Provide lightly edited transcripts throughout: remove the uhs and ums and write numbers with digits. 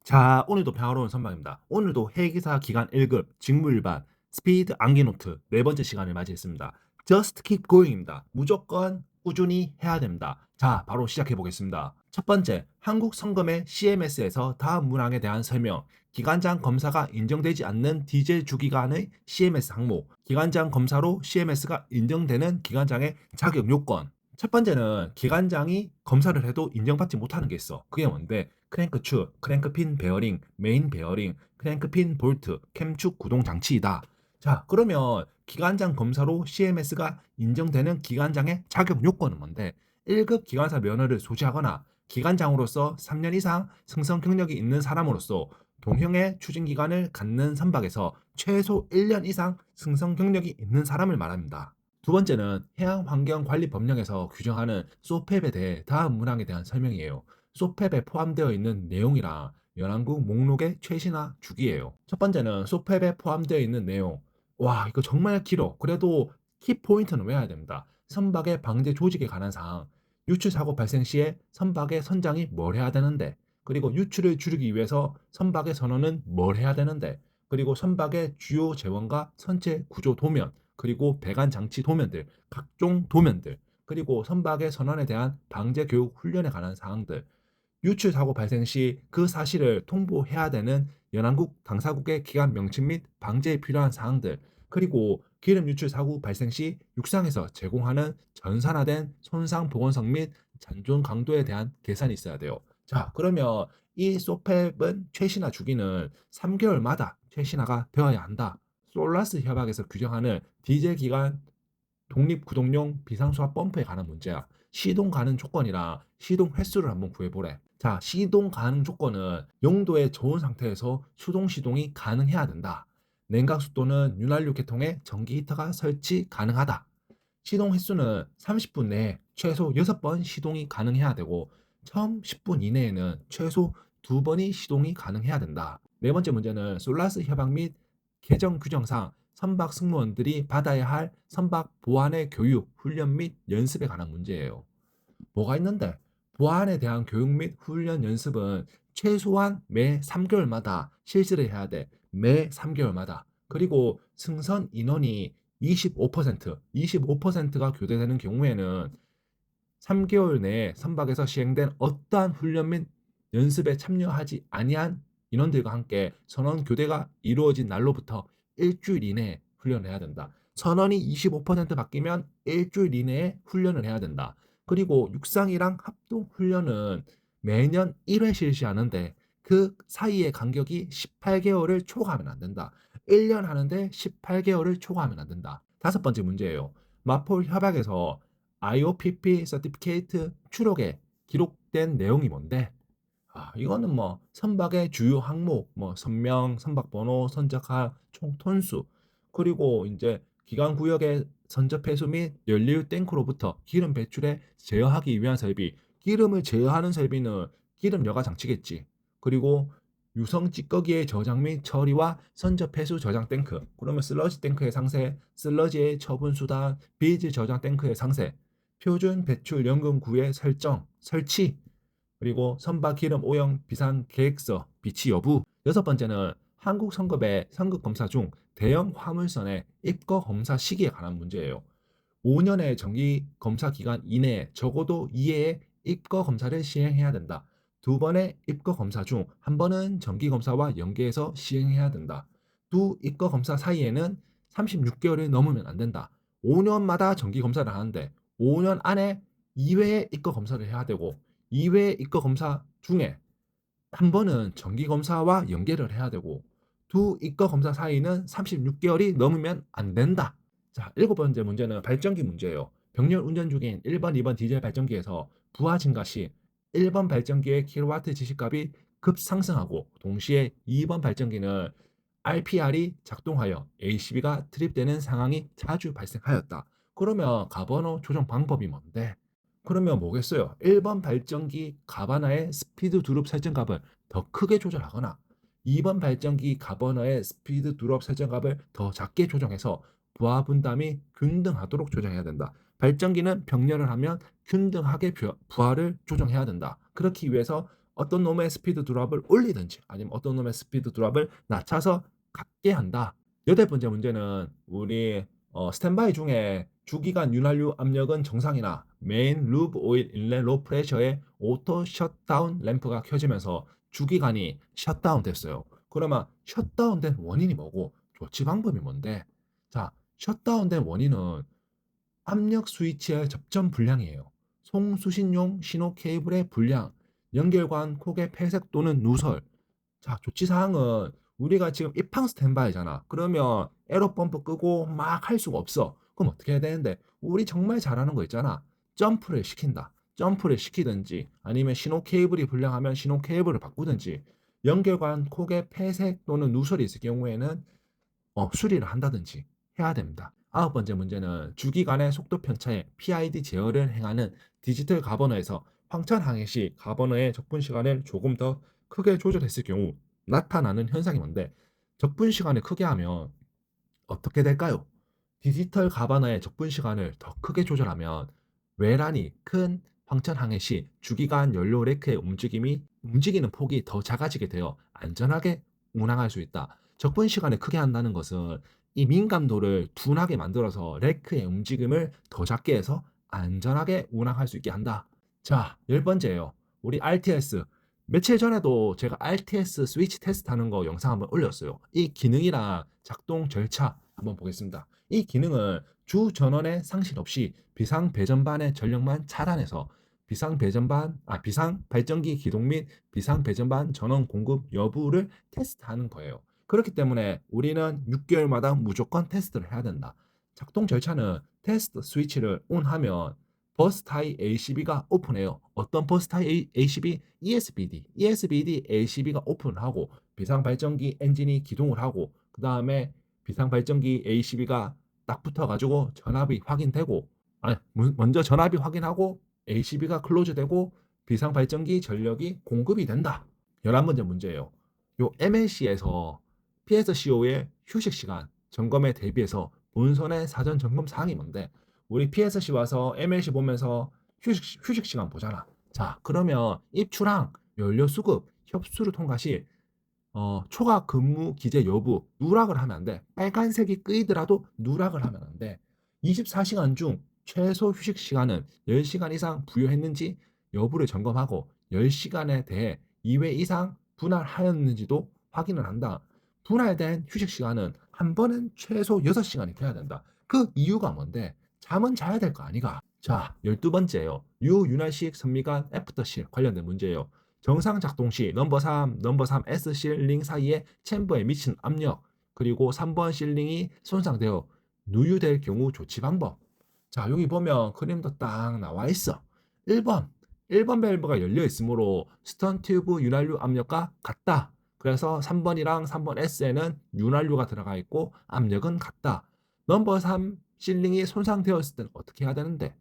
자, 오늘도 평화로운 선방입니다. 오늘도 회계사 기간 1급, 직무 일반, 스피드 암기 노트 네 번째 시간을 맞이했습니다. Just keep going입니다. 무조건 꾸준히 해야 됩니다. 자, 바로 시작해 보겠습니다. 첫 번째, 한국 성검의 CMS에서 다음 문항에 대한 설명. 기관장 검사가 인정되지 않는 디젤 주기관의 CMS 항목. 기관장 검사로 CMS가 인정되는 기관장의 자격 요건. 첫 번째는 기관장이 검사를 해도 인정받지 못하는 게 있어. 그게 뭔데? 크랭크축, 크랭크핀 베어링, 메인 베어링, 크랭크핀 볼트, 캠축 구동 장치이다. 자, 그러면 기관장 검사로 CMS가 인정되는 기관장의 자격 요건은 뭔데? 1급 기관사 면허를 소지하거나 기관장으로서 3년 이상 승선 경력이 있는 사람으로서 동형의 추진 기간을 갖는 선박에서 최소 1년 이상 승선 경력이 있는 사람을 말합니다. 두 번째는 해양환경관리법령에서 규정하는 소팹에 대해 다음 문항에 대한 설명이에요. 소팹에 포함되어 있는 내용이랑 연안국 목록의 최신화 주기예요. 첫 번째는 소팹에 포함되어 있는 내용. 와, 이거 정말 길어. 그래도 키포인트는 외워야 됩니다. 선박의 방제 조직에 관한 사항, 유출 사고 발생 시에 선박의 선장이 뭘 해야 되는데, 그리고 유출을 줄이기 위해서 선박의 선원은 뭘 해야 되는데, 그리고 선박의 주요 재원과 선체 구조 도면, 그리고 배관 장치 도면들, 각종 도면들, 그리고 선박의 선원에 대한 방제 교육 훈련에 관한 사항들, 유출 사고 발생 시 그 사실을 통보해야 되는 연안국 당사국의 기관 명칭 및 방제에 필요한 사항들, 그리고 기름 유출 사고 발생 시 육상에서 제공하는 전산화된 손상 보건성 및 잔존 강도에 대한 계산이 있어야 돼요. 자, 그러면 이 소팹은 최신화 주기는 3개월마다 최신화가 되어야 한다. 솔라스 협약에서 규정하는 디젤 기관 독립구동용 비상수압 펌프에 관한 문제야. 시동 가능 조건이랑 시동 횟수를 한번 구해보래. 자, 시동 가능 조건은 용도에 좋은 상태에서 수동 시동이 가능해야 된다. 냉각수 또는 윤활유 계통의 전기 히터가 설치 가능하다. 시동 횟수는 30분 내에 최소 6번 시동이 가능해야 되고 처음 10분 이내에는 최소 2번이 시동이 가능해야 된다. 네 번째 문제는 솔라스 협약 및 개정 규정상 선박 승무원들이 받아야 할 선박 보안의 교육, 훈련 및 연습에 관한 문제예요. 뭐가 있는데? 보안에 대한 교육 및 훈련 연습은 최소한 매 3개월마다 실시를 해야 돼. 매 3개월마다. 그리고 승선 인원이 25%가 교대되는 경우에는 3개월 내에 선박에서 시행된 어떠한 훈련 및 연습에 참여하지 아니한 인원들과 함께 선원 교대가 이루어진 날로부터 일주일 이내에 훈련을 해야 된다. 선원이 25% 바뀌면 일주일 이내에 훈련을 해야 된다. 그리고 육상이랑 합동 훈련은 매년 1회 실시하는데 그 사이의 간격이 18개월을 초과하면 안 된다. 1년 하는데 18개월을 초과하면 안 된다. 다섯 번째 문제예요. 마폴 협약에서 IOPP 서티피케이트 추록에 기록된 내용이 뭔데? 이거는 뭐 선박의 주요 항목, 뭐 선명, 선박 번호, 선적하, 총 톤수, 그리고 이제 기관 구역의 선적 폐수 및 연료 탱크로부터 기름 배출에 제어하기 위한 설비, 기름을 제어하는 설비는 기름 여과 장치겠지. 그리고 유성 찌꺼기의 저장 및 처리와 선적 폐수 저장 탱크, 그러면 슬러지 탱크의 상세, 슬러지의 처분 수단, 비즈 저장 탱크의 상세, 표준 배출 연금구의 설정, 설치, 그리고 선박 기름 오염 비상 계획서 비치 여부. 여섯 번째는 한국 선급의 선급 검사 중 대형 화물선의 입거 검사 시기에 관한 문제예요. 5년의 정기 검사 기간 이내에 적어도 2회의 입거 검사를 시행해야 된다. 두 번의 입거 검사 중 한 번은 정기 검사와 연계해서 시행해야 된다. 두 입거 검사 사이에는 36개월이 넘으면 안 된다. 5년마다 정기 검사를 하는데 5년 안에 2회의 입거 검사를 해야 되고 2회의 입거 검사 중에 한 번은 정기 검사와 연계를 해야 되고 두 입거 검사 사이는 36개월이 넘으면 안 된다. 자, 일곱 번째 문제는 발전기 문제예요. 병렬 운전 중인 1번, 2번 디젤 발전기에서 부하 증가 시 1번 발전기의 킬로와트 지시값이 급상승하고 동시에 2번 발전기는 RPR이 작동하여 ACB가 투입되는 상황이 자주 발생하였다. 그러면 가번호 조정 방법이 뭔데? 그러면 뭐겠어요? 1번 발전기 가바나의 스피드 드롭 설정값을 더 크게 조절하거나 2번 발전기 가버너의 스피드 드롭 설정값을 더 작게 조정해서 부하 분담이 균등하도록 조정해야 된다. 발전기는 병렬을 하면 균등하게 부하를 조정해야 된다. 그렇기 위해서 어떤 놈의 스피드 드롭을 올리든지 아니면 어떤 놈의 스피드 드롭을 낮춰서 갖게 한다. 여덟 번째 문제는 우리 스탠바이 중에 주기관 윤활유 압력은 정상이나 메인 루브 오일 인렛 로 프레셔의 오토 셧다운 램프가 켜지면서 주기관이 셧다운 됐어요. 그러면 셧다운된 원인이 뭐고 조치 방법이 뭔데? 자, 셧다운된 원인은 압력 스위치의 접점 불량이에요. 송수신용 신호 케이블의 불량, 연결관 콕의 폐색 또는 누설. 자, 조치 사항은 우리가 지금 입항 스탠바이잖아. 그러면 에러 펌프 끄고 막 할 수가 없어. 그럼 어떻게 해야 되는데? 우리 정말 잘하는 거 있잖아. 점프를 시킨다. 점프를 시키든지 아니면 신호 케이블이 불량하면 신호 케이블을 바꾸든지 연결관 콕의 폐색 또는 누설이 있을 경우에는 수리를 한다든지 해야 됩니다. 아홉 번째 문제는 주기관의 속도 편차에 PID 제어를 행하는 디지털 가버너에서 황천 항해 시 가버너의 적분 시간을 조금 더 크게 조절했을 경우 나타나는 현상이 뭔데 적분 시간을 크게 하면 어떻게 될까요? 디지털 가버너의 적분 시간을 더 크게 조절하면 외란이 큰 황천 항해 시 주기관 연료 레크의 움직이는 폭이 더 작아지게 되어 안전하게 운항할 수 있다. 적분 시간을 크게 한다는 것은 이 민감도를 둔하게 만들어서 레크의 움직임을 더 작게 해서 안전하게 운항할 수 있게 한다. 자, 열 번째예요. 우리 RTS. 며칠 전에도 제가 RTS 스위치 테스트 하는 거 영상 한번 올렸어요. 이 기능이랑 작동 절차 한번 보겠습니다. 이 기능은 주 전원의 상실 없이 비상 배전반의 전력만 차단해서 비상 발전기 기동 및 비상 배전반 전원 공급 여부를 테스트하는 거예요. 그렇기 때문에 우리는 6개월마다 무조건 테스트를 해야 된다. 작동 절차는 테스트 스위치를 온하면 버스타이 ACB가 오픈해요. 어떤 버스타이 ACB? ESBD ACB가 오픈을 하고 비상발전기 엔진이 기동을 하고 그 다음에 비상발전기 ACB가 딱 붙어가지고 전압이 확인되고 먼저 전압이 확인하고 ACB가 클로즈되고 비상발전기 전력이 공급이 된다. 11번째 문제예요. 요 MLC에서 PSCO의 휴식시간 점검에 대비해서 본선의 사전 점검 사항이 뭔데 우리 PSC 와서 MLC 보면서 휴식 시간 보잖아. 자, 그러면 입출항, 연료 수급, 협수를 통과 시 초과 근무 기재 여부 누락을 하면 안 돼. 빨간색이 끄이더라도 누락을 하면 안 돼. 24시간 중 최소 휴식 시간은 10시간 이상 부여했는지 여부를 점검하고 10시간에 대해 2회 이상 분할하였는지도 확인을 한다. 분할된 휴식 시간은 한 번은 최소 6시간이 돼야 된다. 그 이유가 뭔데? 잠은 자야 될 거 아니가? 자, 12번째예요. 유윤활식 선미관 애프터실 관련된 문제예요. 정상 작동 시 넘버 3 S 실링 사이의 챔버에 미친 압력, 그리고 3번 실링이 손상되어 누유될 경우 조치 방법. 자, 여기 보면 그림도 딱 나와 있어. 1번 밸브가 열려 있으므로 스턴 튜브 윤활유 압력과 같다. 그래서 3번이랑 3번 S에는 윤활유가 들어가 있고 압력은 같다. 넘버 3 실링이 손상되었을 때는 어떻게 해야 되는데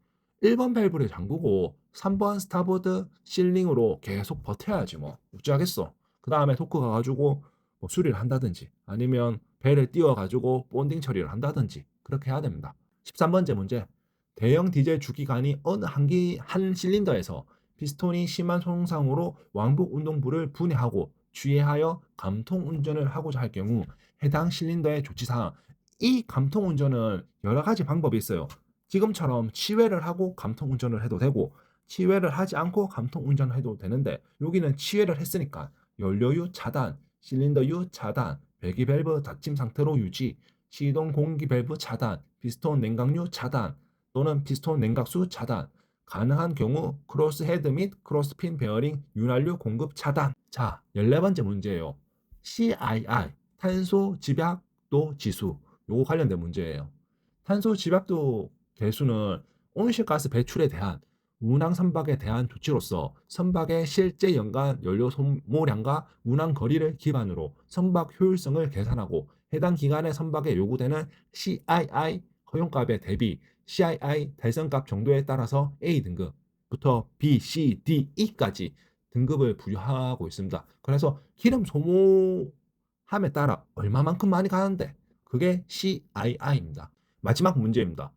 1번 밸브를 잠그고 3번 스타보드 실링으로 계속 버텨야지 뭐 어찌하겠어. 그 다음에 토크 가가지고 뭐 수리를 한다든지 아니면 배를 띄워가지고 본딩 처리를 한다든지 그렇게 해야 됩니다. 13번째 문제. 대형 디젤 주기관이 어느 한 실린더에서 피스톤이 심한 손상으로 왕복 운동부를 분해하고 주의하여 감통 운전을 하고자 할 경우 해당 실린더의 조치사항. 이 감통 운전은 여러 가지 방법이 있어요. 지금처럼 치회를 하고 감통 운전을 해도 되고 치회를 하지 않고 감통 운전을 해도 되는데 여기는 치회를 했으니까 연료유 차단, 실린더유 차단, 배기 밸브 닫힘 상태로 유지, 시동 공기 밸브 차단, 피스톤 냉각유 차단 또는 피스톤 냉각수 차단, 가능한 경우 크로스 헤드 및 크로스핀 베어링 윤활유 공급 차단. 자, 14번째 문제예요. CII, 탄소 집약도 지수. 요거 관련된 문제예요. 탄소 집약도 계수는 온실가스 배출에 대한 운항 선박에 대한 조치로서 선박의 실제 연간 연료 소모량과 운항 거리를 기반으로 선박 효율성을 계산하고 해당 기간의 선박에 요구되는 CII 허용값에 대비 CII 달성값 정도에 따라서 A 등급부터 B, C, D, E까지 등급을 부여하고 있습니다. 그래서 기름 소모함에 따라 얼마만큼 많이 가는데 그게 CII입니다. 마지막 문제입니다.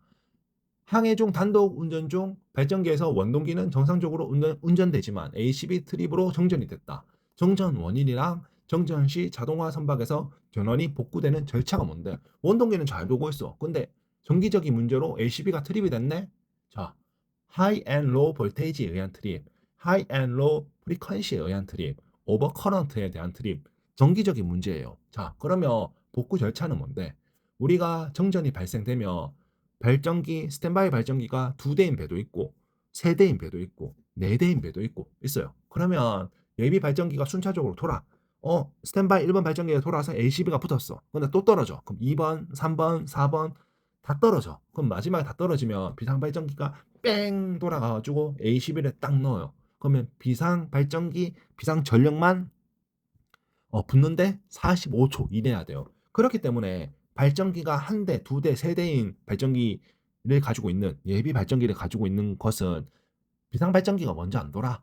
항해 중 단독 운전 중 발전기에서 원동기는 정상적으로 운전되지만 ACB 트립으로 정전이 됐다. 정전 원인이랑 정전 시 자동화 선박에서 전원이 복구되는 절차가 뭔데? 원동기는 잘 돌고 있어. 근데 정기적인 문제로 ACB가 트립이 됐네? 자, 하이 앤 로우 볼테이지에 의한 트립, 하이 앤 로우 프리퀀시에 의한 트립, 오버 커런트에 대한 트립, 정기적인 문제예요. 자, 그러면 복구 절차는 뭔데? 우리가 정전이 발생되면 발전기, 스탠바이 발전기가 2대인 배도 있고 3대인 배도 있고 4대인 배도 있고 있어요. 그러면 예비 발전기가 순차적으로 돌아. 스탠바이 1번 발전기가 돌아서 ACB가 붙었어. 근데 또 떨어져. 그럼 2번, 3번, 4번 다 떨어져. 그럼 마지막에 다 떨어지면 비상 발전기가 뺑 돌아가 가지고 ACB를 딱 넣어요. 그러면 비상 발전기, 비상 전력만 붙는데 45초 이내야 돼요. 그렇기 때문에 발전기가 1대, 2대, 3대인 발전기를 가지고 있는 예비 발전기를 가지고 있는 것은 비상 발전기가 먼저 안 돌아.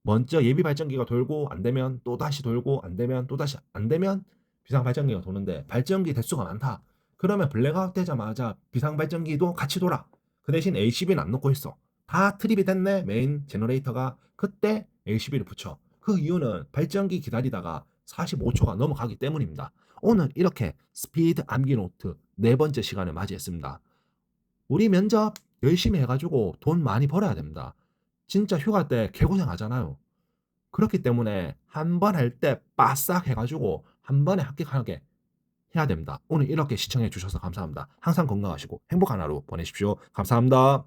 먼저 예비 발전기가 돌고 안 되면 또다시 돌고 안 되면 또다시 안 되면 비상 발전기가 도는데 발전기 대수가 많다. 그러면 블랙아웃 되자마자 비상 발전기도 같이 돌아. 그 대신 ACB는 안 넣고 있어. 다 트립이 됐네. 메인 제너레이터가 그때 ACB를 붙여. 그 이유는 발전기 기다리다가 45초가 넘어가기 때문입니다. 오늘 이렇게 스피드 암기 노트 4번째 시간을 맞이했습니다. 우리 면접 열심히 해가지고 돈 많이 벌어야 됩니다. 진짜 휴가 때 개고생하잖아요. 그렇기 때문에 한 번 할 때 빠싹 해가지고 한 번에 합격하게 해야 됩니다. 오늘 이렇게 시청해 주셔서 감사합니다. 항상 건강하시고 행복한 하루 보내십시오. 감사합니다.